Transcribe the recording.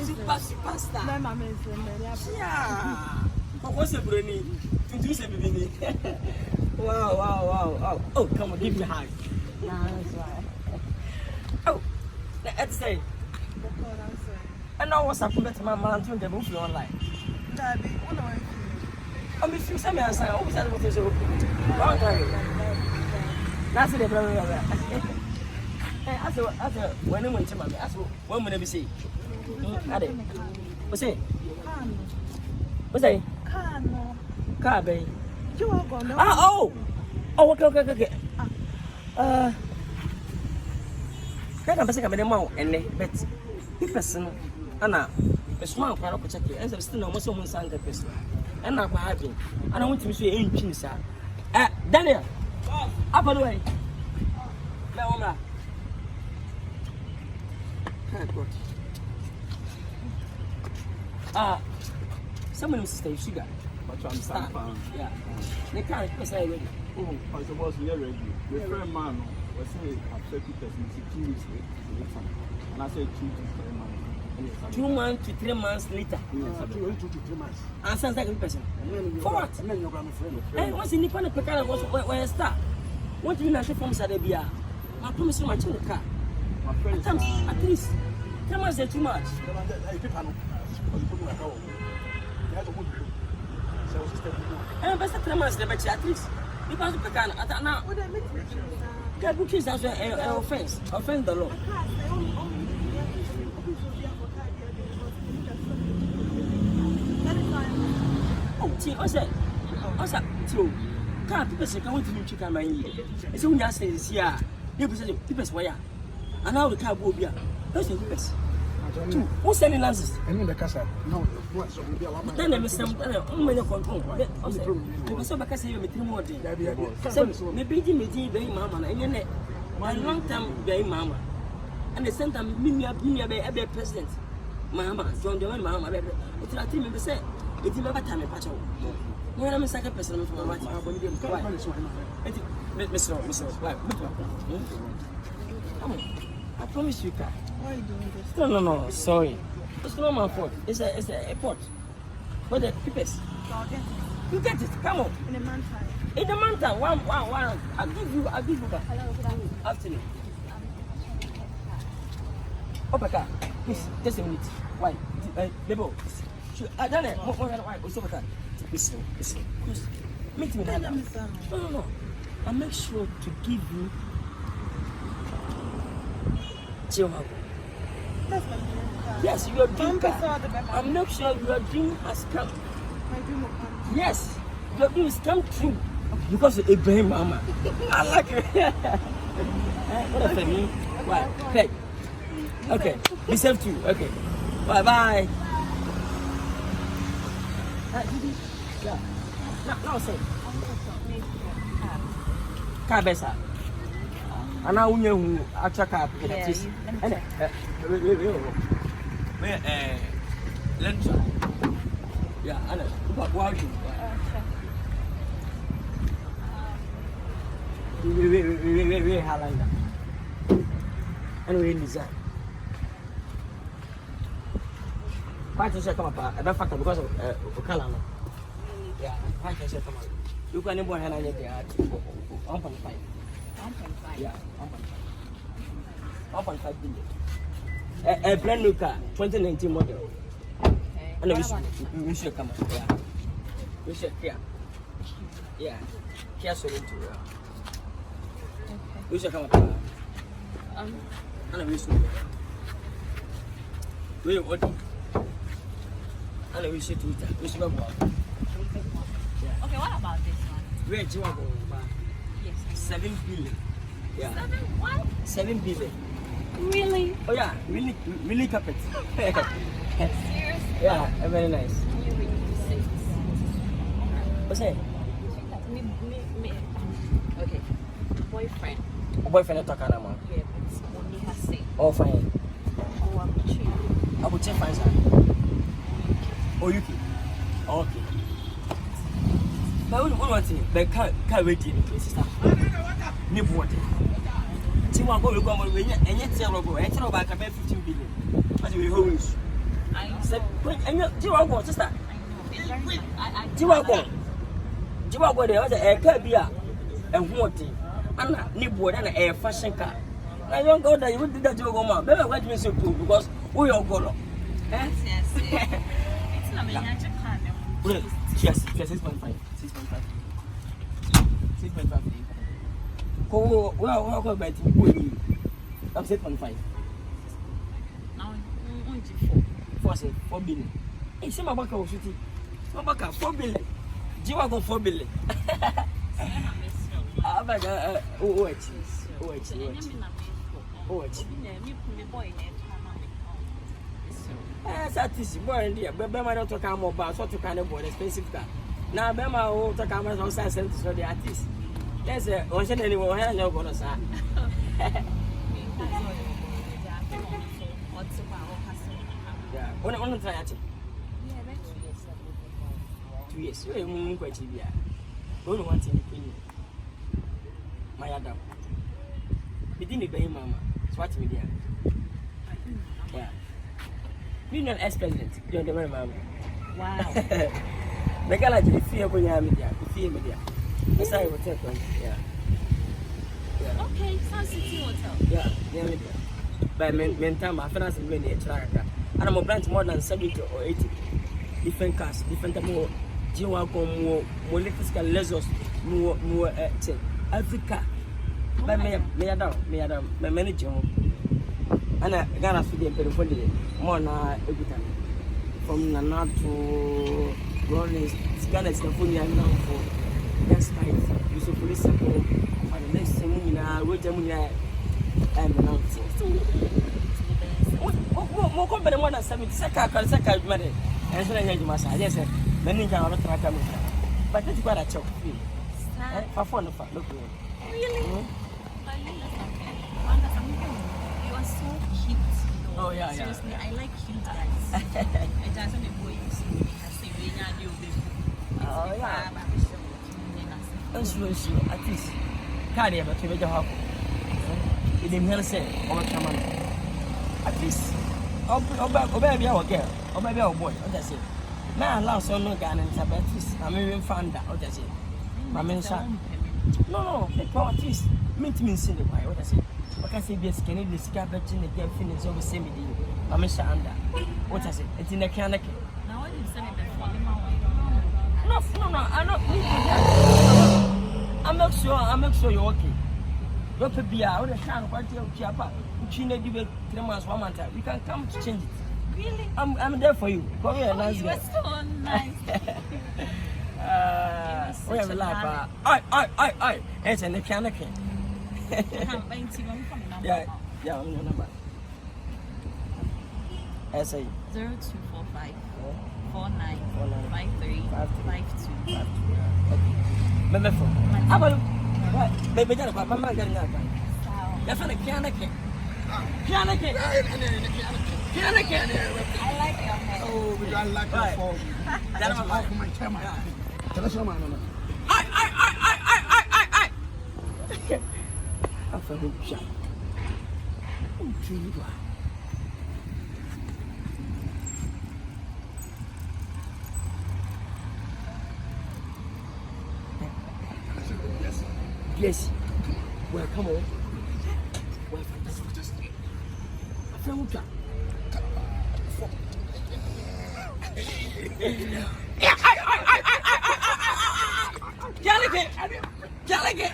superstar. Yeah. What's the brainy? To do something. Wow. Oh, come on, give me a hug. That's right. Oh, let's say. And now what's happened to my man to the movie online? Daddy, what do I do? I'm if you send me a sign, always had what is open. That's the brother. As a when I went to my ass, when will I be see? What's it? What's it? Car, baby. You are gone. Oh, okay. Can't I say I'm in a mouth and bet the person, Anna, a small part of the check, as I'm still almost someone sang the person. And I'm happy. And I want to see ancient, sir. Daniel, up on the way. No, someone who's stay sugar. But I'm sad. Yeah. They can't say ready. Oh, I suppose we are ready. The friend man was saying, I've said 2 weeks later. And I said 2 to 3 months. 2 months to 3 months later. Yes, 2 to 3 months. And sounds like a person. For what? And then you're going to friend. Hey, what's in the corner? Pekara was where I start. What do you know from Sadebia? I promise you my child car. My friend, at least 3 months is too much. And best 3 months, at least. Because of Pekana, now, the book is also an offense. Offend the law. Oh, see, I said, too. Can't people say, come to you, chicken, my knee. It's only us, here. You say, people swear. And now the car will be a person. Who's selling lenses? And in the casa. No, then there is some many control. Also, because you have 3 more days. Maybe you very mamma, and then one long time, very mamma. And the same time, me be president. Mamma, John Dewan, mamma, it's not 3 members say, it's never time a patch. When I'm a second person from my I promise you, car. Why are you doing this? No, sorry. It's not my fault. It's an airport. But the peoples. You get it. Come on. In a month time. In a month time. One. I'll give you that. Hello, good Afternoon. Opeka, please, just a minute. Why? Debo. I don't know. Why? Listen. Meet me now. No. I'll make sure to give you Chihuahua. That's my dream car. Yes, your dream car. I'm I'm not sure your dream has come. My dream will come. Yes, your dream has come true. Because of Ibrahim Mama. I like it. What a family. Why? Hey. Okay. Be safe too. Okay. Bye. Yeah. Now say. Car besa. And now you actually car. Yes. Let's try. Yeah, I know. What are you? We highlight that. And we design. Why don't you come up? About factor because of color. Yeah, why don't you come up? You can never have any 1.5. Yeah, 1.5 billion. A brand new car, 2019 model. Okay. And we should come up. Yeah. We should, yeah. Kia Sorento. We should come up. And we should. We what? And we should Twitter. We should go. Okay, what about this one? Where do you want to go? Yes. 7 billion. Yeah. 7 billion. Really? Oh yeah, really carpet. Seriously? Yeah, very nice. You really need to say this. What's that? Me. Okay. Boyfriend. Boyfriend talking about. Yeah, but only has say. Oh fine. Oh, I'm cheap. I will check fine, sir. Oh, UK. Okay. But what want it? But can't wait in it, sister. Nip water. See what go and yet terrible. I tell about 15 billion. As we hold. I know. And you are going, sister. I know. It's very nice. You are going. You are going there. A car beer and water. And Nibwood and a fashion car. I don't go there. You would do that to go, Mama. Better what you so cool because we are going. Yes. It's not a Japan. Yes, 6.5. 6.5. Oh, well, go back to you. I'm 6.5. Now, 4 billion. Hey, see my back of city. My back 4 billion. Do you want 4 billion? Ah, but artist boy in there. Bema don't talk about so to kind of expensive car. Now Bema will talk about outside centers for the artist. Yes, ocean anyone has no bonus. Yeah, one try at it. 2 years. You ain't quite here. Only one thing in my Adam. Within the bay, Mama. Swat media. Yeah. Being an ex-president, you're the very mama. Wow. The girl actually fear when you have media. Fear media. That's how I would tell them. Yeah. Okay, Sun City Hotel. Yeah, media. By mental, my finance is really a tracker. And I'm a branch more than 70 or 80 different cars, different more. More political leisures, more Africa. By me, Madam, my manager. And I got a few people more now every time. From Nana to Rollins, Scarlet California now for next night. You so police for the next thing Roger Munia and the mountain. More company more than 70 seconds, married. And so I had my side. Yes, many can have a track. But it's quite a choke. For fun of look. Really? You are so cute. Oh, yeah. Seriously, I like cute guys. It doesn't mean boy you see me. I say, we are new baby. Oh, yeah. That's true. At least, carry about to make a hop. It didn't say, or come on. At least, baby, our girl, or maybe our boy, what does it? Man, allow so no gun and at least I'm even found that, what does it? My men, no, at least, meet me in Cindy, what does it? What I say, yes, can you discover in the game finish over same with you? I'm a shanda. What I say? It's in the canopy. Now, what you said it before, No, I'm not. I'm not sure you're okay. Don't be out of the town, what you're Chiapa, China, you 3 months, 1 month. We can come to change it. Really? I'm there for you. Come here, nice you girl. were so nice. We have a laugh. I. It's in the canopy. Yeah, I'm your number. SA 0245 4953 52. Remember for how about baby? Mama getting out. That's on a canopy. Canopy. I like your hair. Oh, we got like that for That's my camera. Tell us your man. I. I'm from the shop. Yes. Well, come on. Well, just I feel okay. Delegate.